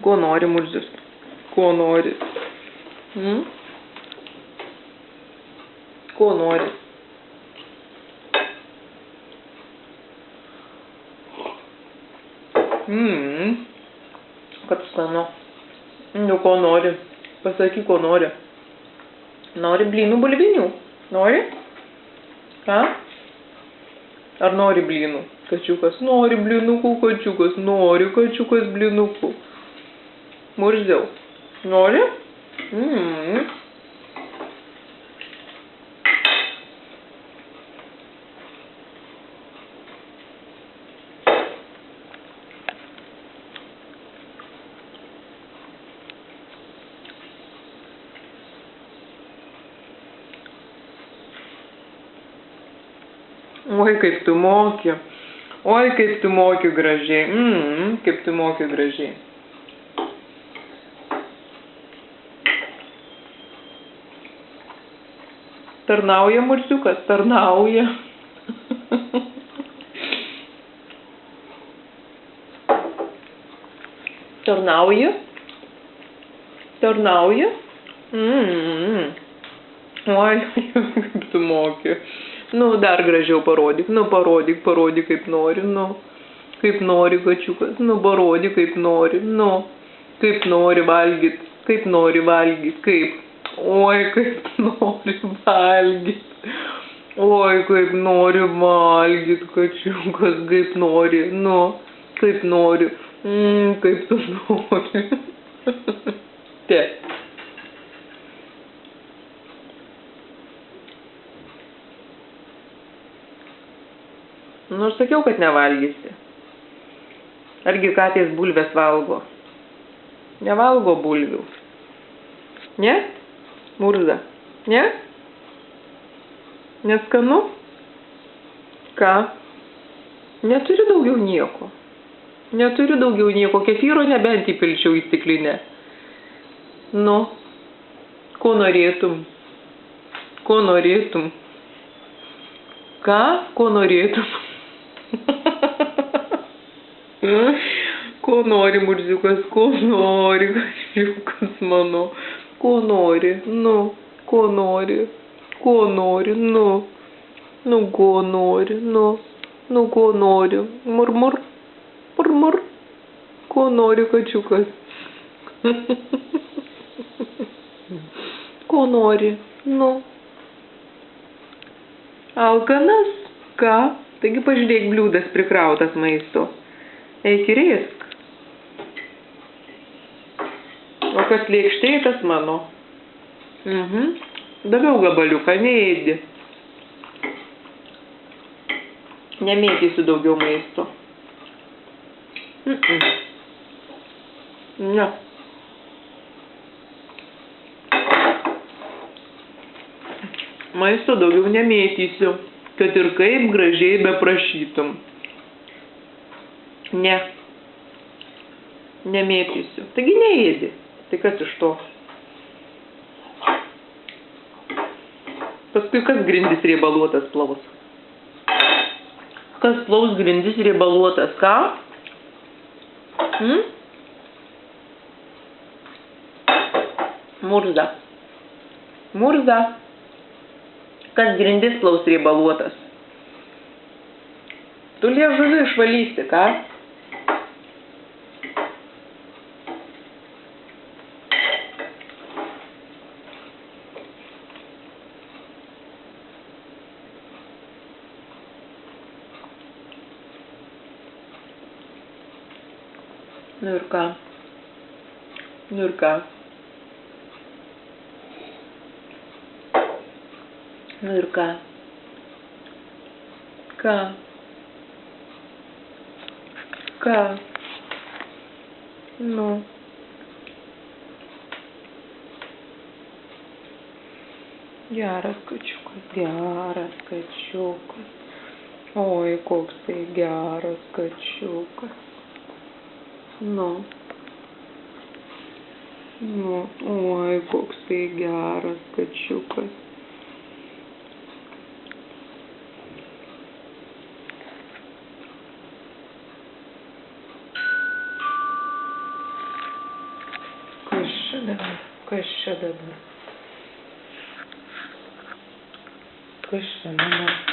Ko nori Murzius? Ko nori? Ko nori? Kad skanu. Nu, ko nori? Pasakyk, ko nori. Nori blynų bulvinių? Nori? Ką? Ar nori blynų? Kačiukas nori blynukų, kačiukas nori, kačiukas blynukų. Murziau. Nori? Oi, kaip tu moki. Oi, kaip tu moki gražiai. Kaip tu moki gražiai. Tarnauja Murziukas, tarnauja. Tarnauja? Tarnauja? Oi, kaip tu moki. Nu, dar gražiau parodyk. Nu, parodyk, kaip nori. Nu, kaip nori, kačiukas. Nu, parodyk, kaip nori. Nu, kaip nori valgyt. Kaip nori valgyt. Kaip. Oi, kaip nori valgyt. Oi, kaip nori valgyt, kačiukas. Kaip nori. Nu, kaip nori. Kaip tu nori. Te. Nu, aš sakiau, kad nevalgysi. Argi katės bulves valgo? Nevalgo bulvių. Ne? Murza. Ne? Neskanu? Ką? Neturiu daugiau nieko. Neturiu daugiau nieko. Kefyro nebent įpilčiau į stiklinę. Nu, ko norėtum? Ko norėtum? Ką? Ko norėtum? Ko nori, Murziukas? Ko nori, kačiukas mano? Ko nori? Nu, ko nori? Ko nori? Nu, nu, ko nori? Nu, nu, ko nori? Murmur, murmur. Ko nori, kačiukas? Ko nori? Nu. Alkanas? Ką? Taigi pažiūrėk, bliūdas prikrautas maisto. Eik ir ėsk. O kas lėkštėj, tas mano. Daviau gabaliuką, neėdi. Nemėtysiu daugiau maisto. Ne. Maisto daugiau nemėtysiu. Kad ir kaip gražiai beprašytum. Ne. Nemėtysiu. Taigi neėdi. Tai kas iš to? Paskui kas grindis riebaluotas plaus? Kas plaus grindis riebaluotas? Ką? Murza. Murza. Kas grindis plaus riebaluotas? Tu liežuvį išvalysi, ką? Nu ir ką? Nu ir ką? Nu ir ką? Ką? Ką? Nu. Geras kačiukas, geras kačiukas. Oi, koks tai geras kačiukas. Nu. Nu, oi, koks tai geras kačiukas. čia dabar? Kas čia dabar? Kas čia dabar?